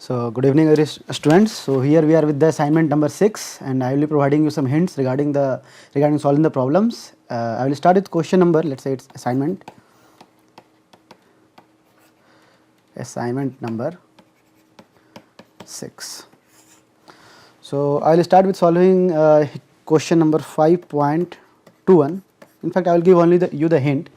So good evening students. So here we are with the assignment number 6 and I will be providing you some hints regarding solving the problems. I will start with question number, let's say it's assignment number 6. So I will start with solving question number 5.21. In fact, I will give only you the hint.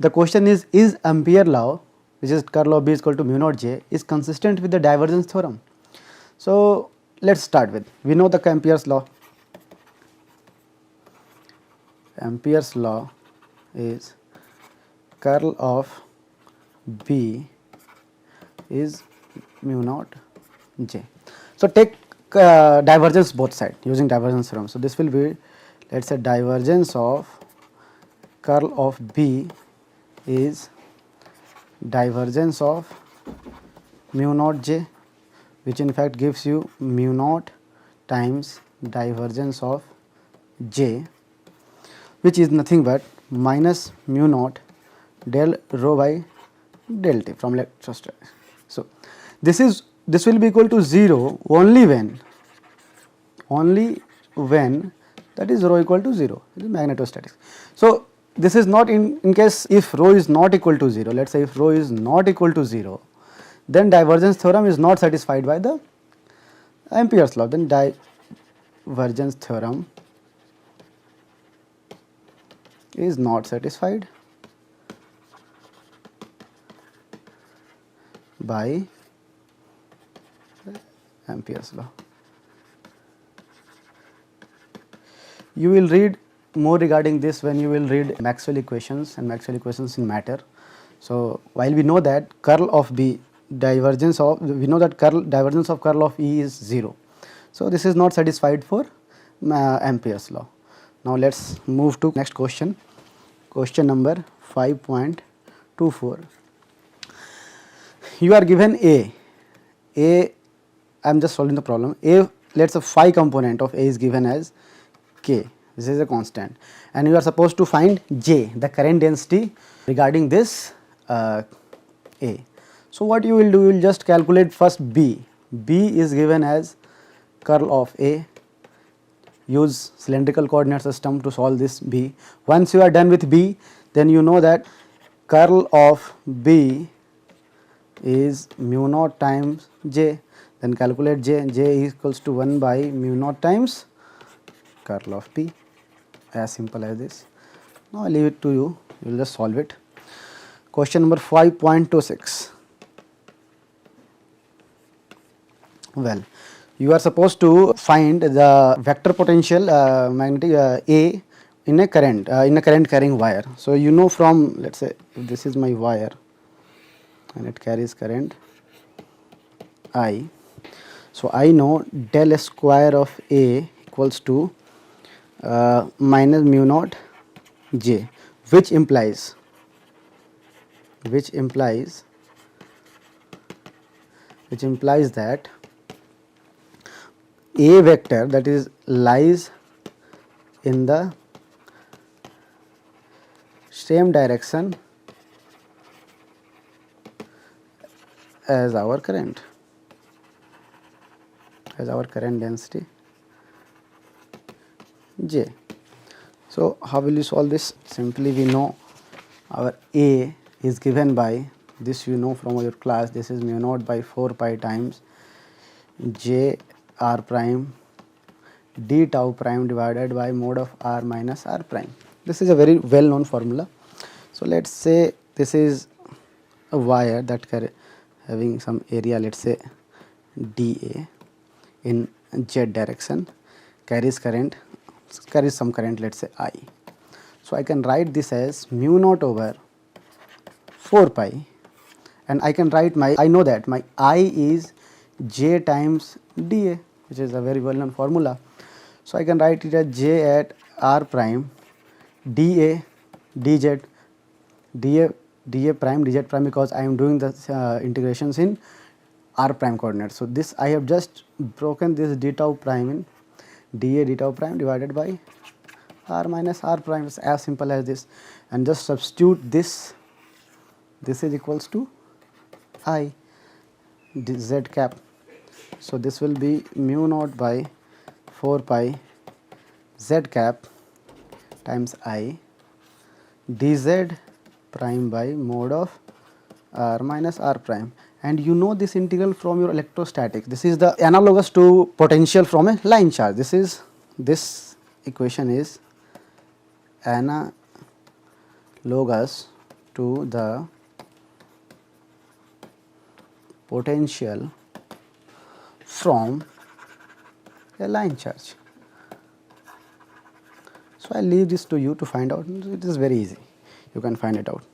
The question is Ampere law, which is curl of B is equal to mu naught J, is consistent with the divergence theorem? So let's start with, we know the Ampere's law. Ampere's law is curl of B is mu naught J. So take divergence both sides using divergence theorem. So this will be, let's say, divergence of curl of B is divergence of mu naught J, which in fact gives you mu naught times divergence of J, which is nothing but minus mu naught del rho by del T from electrostatics. So this will be equal to 0 only when that is rho equal to 0, it is magnetostatics. So this is not in case if rho is not equal to 0, let us say if rho is not equal to 0, then divergence theorem is not satisfied by the Ampere's law, then divergence theorem is not satisfied by Ampere's law. You will read more regarding this when you will read Maxwell equations and Maxwell equations in matter. So while we know that curl of B divergence of curl of E is 0. So this is not satisfied for Ampere's law. Now let us move to next question, question number 5.24. You are given I am just solving the problem. Let us say phi component of A is given as K, this is a constant, and you are supposed to find J, the current density regarding this A. So what you will do, you will just calculate first B. B is given as curl of A. Use cylindrical coordinate system to solve this B. Once you are done with B, then you know that curl of B is mu naught times J. Then calculate J. J equals to 1 by mu naught times curl of B. As simple as this. Now I leave it to you. You will just solve it. Question number 5.26. Well, you are supposed to find the vector potential magnetic A in a current carrying wire. So you know from, let's say if this is my wire and it carries current I. So I know del square of A equals to minus mu naught J, which implies that A vector, that is, lies in the same direction as our current density J. So how will you solve this? Simply we know our A is given by this, you know from your class, this is mu naught by 4 pi times J r prime d tau prime divided by mod of r minus r prime. This is a very well known formula. So let us say this is a wire that having some area, let us say dA in z direction, carries some current, let us say I. So I can write this as mu naught over 4 pi, and I can write I know that my I is J times dA, which is a very well known formula. So I can write it as J at r prime dA dz dA prime dz prime, because I am doing the integrations in r prime coordinates. So this I have just broken this d tau prime in dA d tau prime divided by r minus r prime, is as simple as this, and just substitute this is equals to I. z cap. So this will be mu naught by 4 pi z cap times I dz prime by mod of r minus r prime. And you know this integral from your electrostatic. This is the analogous to potential from a line charge. This equation is analogous to the potential from a line charge. So I leave this to you to find out. It is very easy. You can find it out.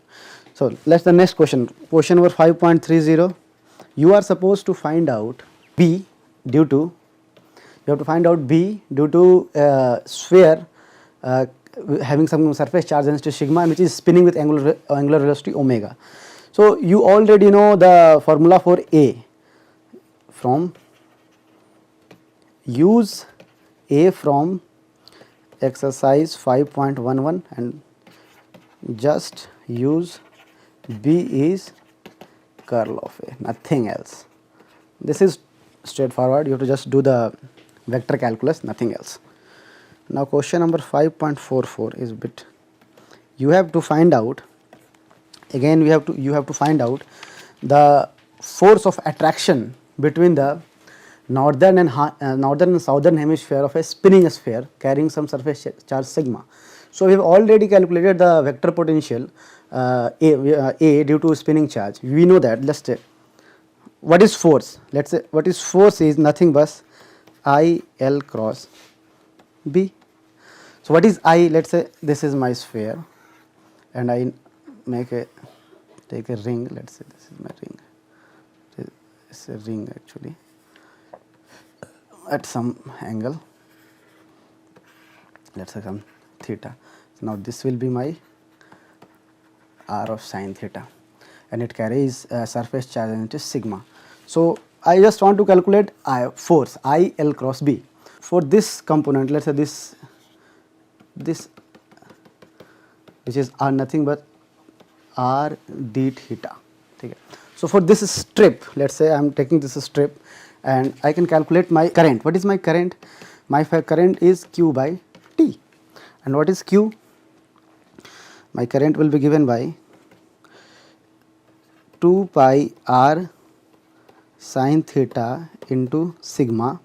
So let's the next question. Question number 5.30. You are supposed to find out B due to sphere having some surface charge density sigma, which is spinning with angular velocity omega. So you already know the formula for A. From use A from exercise 5.11 and just use B is curl of A, nothing else. This is straightforward. You have to just do the vector calculus, nothing else. Now question number 5.44 is bit, you have to find out, again you have to find out the force of attraction between the northern and southern hemisphere of a spinning sphere carrying some surface charge sigma. So we have already calculated the vector potential A due to spinning charge. We know that. Let's say what is force. Let's say what is force is nothing but I L cross B. So what is I? Let's say this is my sphere, and I take a ring. Let's say this is my ring. It's a ring actually at some angle. Let's say some theta. So now this will be my r of sine theta, and it carries surface charge density sigma. So I just want to calculate force I L cross B for this component. Let's say this which is nothing but r d theta. Okay. So for this strip, let's say I am taking this strip, and I can calculate my current. What is my current? My current is Q by T. And what is Q? My current will be given by 2 pi r sine theta into sigma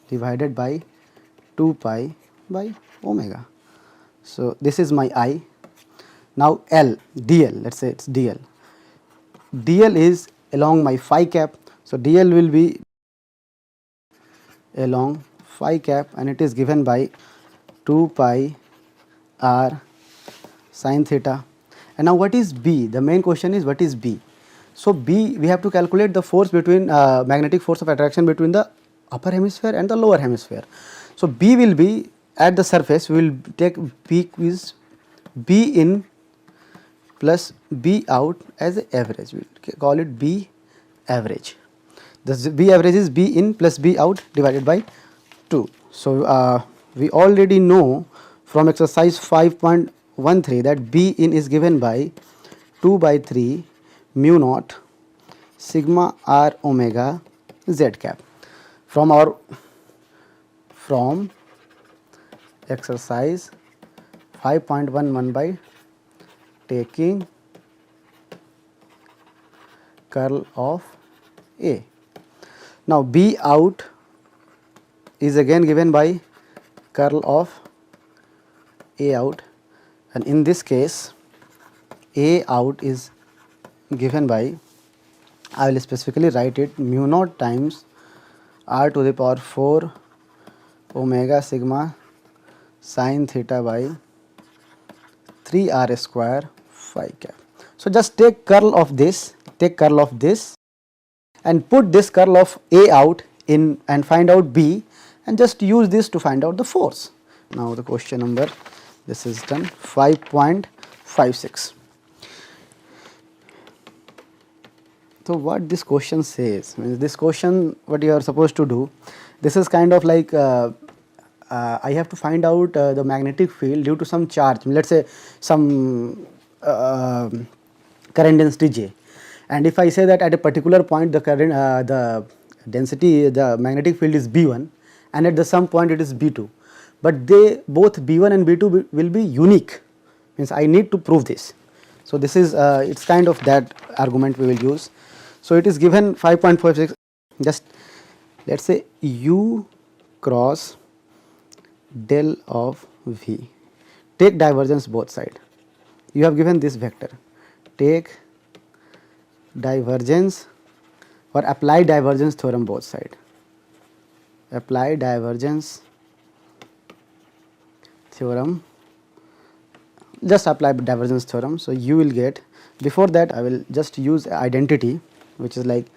divided by 2 pi by omega. So this is my I. Now L, dl, let's say it's dl. dl is along my phi cap. So dl will be along phi cap, and it is given by 2 pi r sine theta. And now what is B? The main question is what is B? So B, we have to calculate the force between magnetic force of attraction between the upper hemisphere and the lower hemisphere. So B will be at the surface. We will take B is B in plus B out as a average. We will call it B average. The B average is B in plus B out divided by 2. So we already know from exercise 5.13 that B in is given by 2 by 3 mu naught sigma r omega z cap. From exercise 5.11 by taking curl of A. Now B out is again given by curl of A out, and in this case A out is given by, I will specifically write it, mu naught times r to the power 4 omega sigma sine theta by 3 r square phi cap. So just take curl of this, and put this curl of A out in and find out B, and just use this to find out the force. Now the question number, this is done, 5.56. So what this question says, means this question, what you are supposed to do, this is kind of like I have to find out the magnetic field due to some charge, let's say some current density J, And if I say that at a particular point the current the density, the magnetic field is B1, and at the some point it is B2, but they both B1 and B2 will be unique, means I need to prove this. So this is it's kind of that argument we will use. So it is given 5.56, just let us say U cross del of V, take divergence both side. You have given this vector, take divergence or apply divergence theorem both side, apply divergence theorem, just apply divergence theorem. So you will get, before that I will just use identity, which is like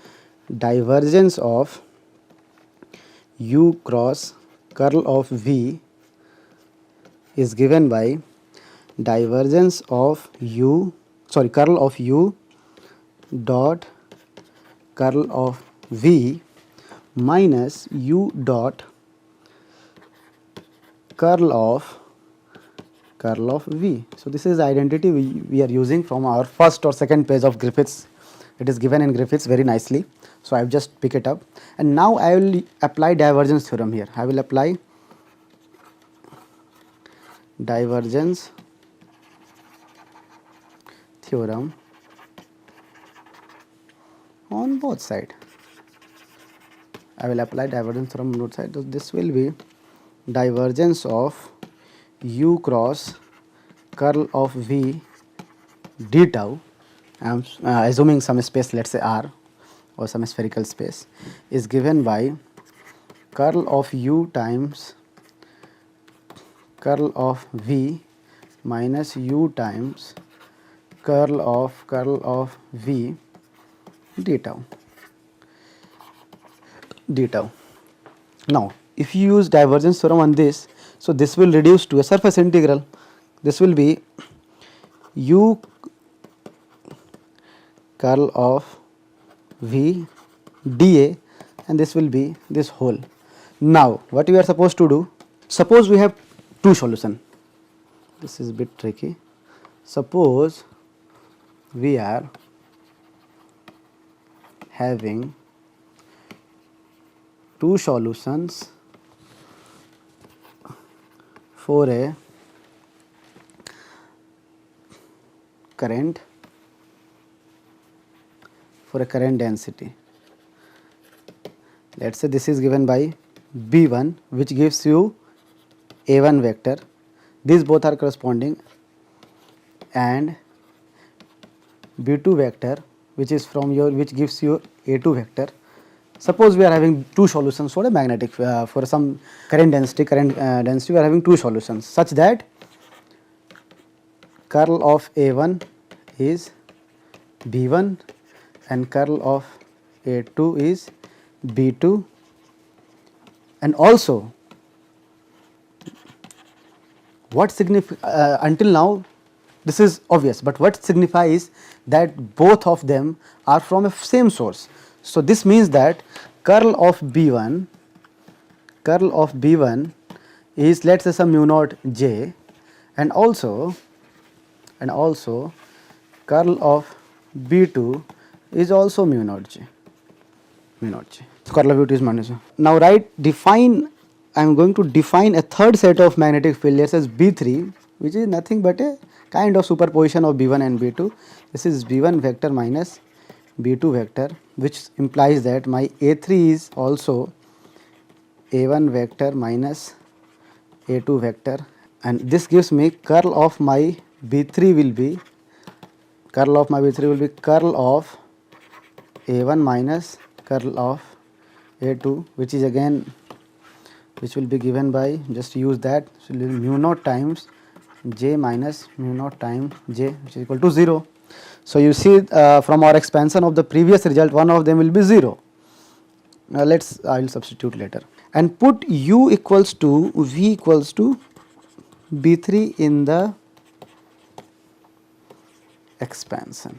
divergence of U cross curl of V is given by divergence of curl of U dot curl of V minus U dot curl of V. So this is identity we are using from our first or second page of Griffiths. It is given in Griffiths very nicely. So I have just pick it up, and now I will apply divergence theorem here. I will apply divergence theorem on both side. I will apply divergence theorem on both side. So this will be divergence of U cross curl of V d tau, I am assuming some space, let us say R or some spherical space, is given by curl of U times curl of V minus U times curl of V d tau. Now if you use divergence theorem on this, so this will reduce to a surface integral. This will be U curl of V dA, and this will be this whole. Now what we are supposed to do, suppose we have two solution, this is a bit tricky. Suppose we are having two solutions for a current density. Let us say this is given by B1, which gives you A1 vector, these both are corresponding, and B2 vector, which is from your, which gives you A2 vector. Suppose we are having two solutions for a magnetic for some current density we are having two solutions such that curl of A1 is B1 and curl of A2 is B2, and also what signifies until now this is obvious, but what signifies that both of them are from a same source. So this means that curl of B1 is, let us say, some mu naught J, and also curl of B2 is also mu naught J. So curl of B2 is minus J. Now define, I am going to define a third set of magnetic field, let us say B3, which is nothing but a kind of superposition of B1 and B2. This is B1 vector minus B2 vector, which implies that my A3 is also A1 vector minus A2 vector, and this gives me curl of my B3 will be curl of A1 minus curl of A2, which is again, which will be given by, just use that, so mu naught times J minus mu naught times J, which is equal to 0. So you see from our expansion of the previous result, one of them will be 0. Now I will substitute later and put U equals to V equals to B3 in the expansion.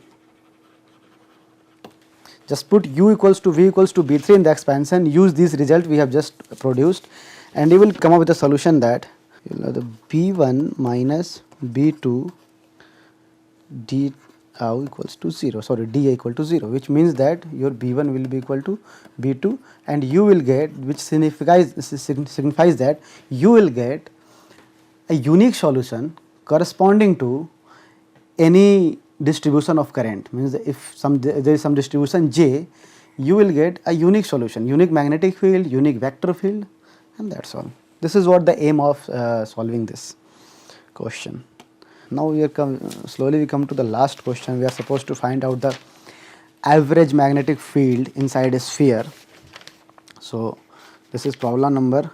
Just put U equals to V equals to B3 in the expansion, use this result we have just produced, and you will come up with a solution that the B1 minus B2 d equals to 0, sorry, d equal to 0, which means that your b1 will be equal to b2, and you will get, which signifies that you will get a unique solution corresponding to any distribution of current. Means if there is some distribution J, you will get a unique solution, unique magnetic field, unique vector field, and that's all. This is what the aim of solving this question. Now slowly we come to the last question. We are supposed to find out the average magnetic field inside a sphere. So this is problem number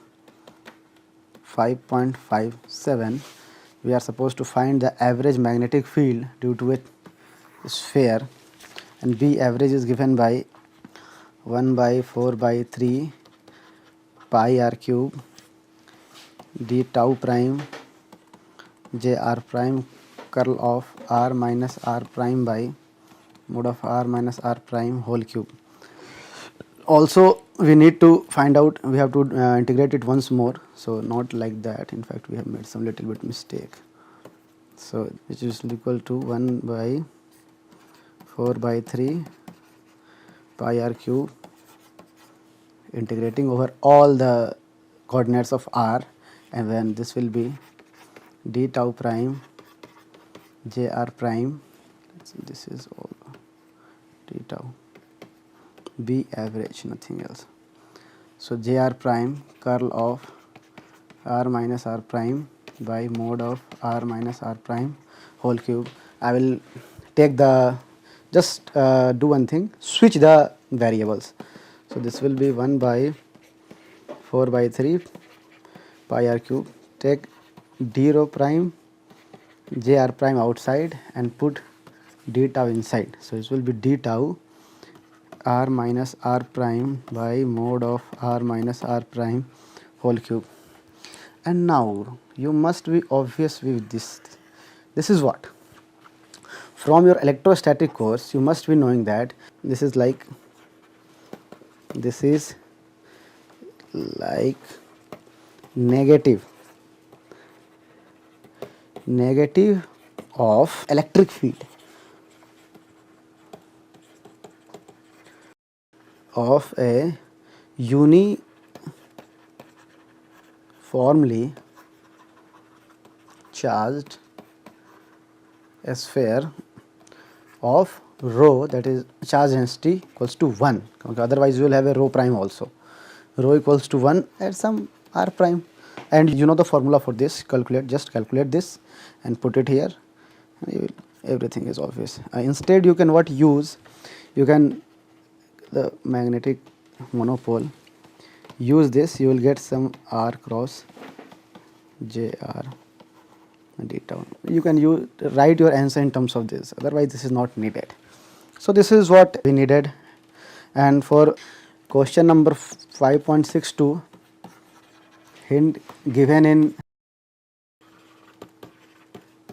5.57. We are supposed to find the average magnetic field due to a sphere, and B average is given by 1 by 4 by 3 pi r cube d tau prime j r prime curl of r minus r prime by mod of r minus r prime whole cube. Also we need to find out, we have to integrate it once more, so not like that, in fact we have made some little bit mistake. So which is equal to 1 by 4 by 3 pi r cube integrating over all the coordinates of r, and then this will be d tau prime j r prime, so this is all d tau, b average, nothing else. So j r prime curl of r minus r prime by mod of r minus r prime whole cube. I will take the, just do one thing, switch the variables. So this will be 1 by 4 by 3 pi r cube, take d rho prime j r prime outside and put d tau inside. So this will be d tau r minus r prime by mod of r minus r prime whole cube. And now you must be obvious with this. This is what? From your electrostatic course, you must be knowing that this is like negative of electric field of a uniformly charged sphere of rho, that is charge density, equals to 1. Okay, otherwise you will have a rho prime also. Rho equals to 1 at some r prime, and you know the formula for this. Just calculate this and put it here. Everything is obvious. Instead you can use the magnetic monopole. Use this, you will get some r cross j r d tau. You can write your answer in terms of this, otherwise this is not needed. So this is what we needed. And for question number 5.62, hint given in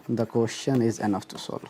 the question is enough to solve.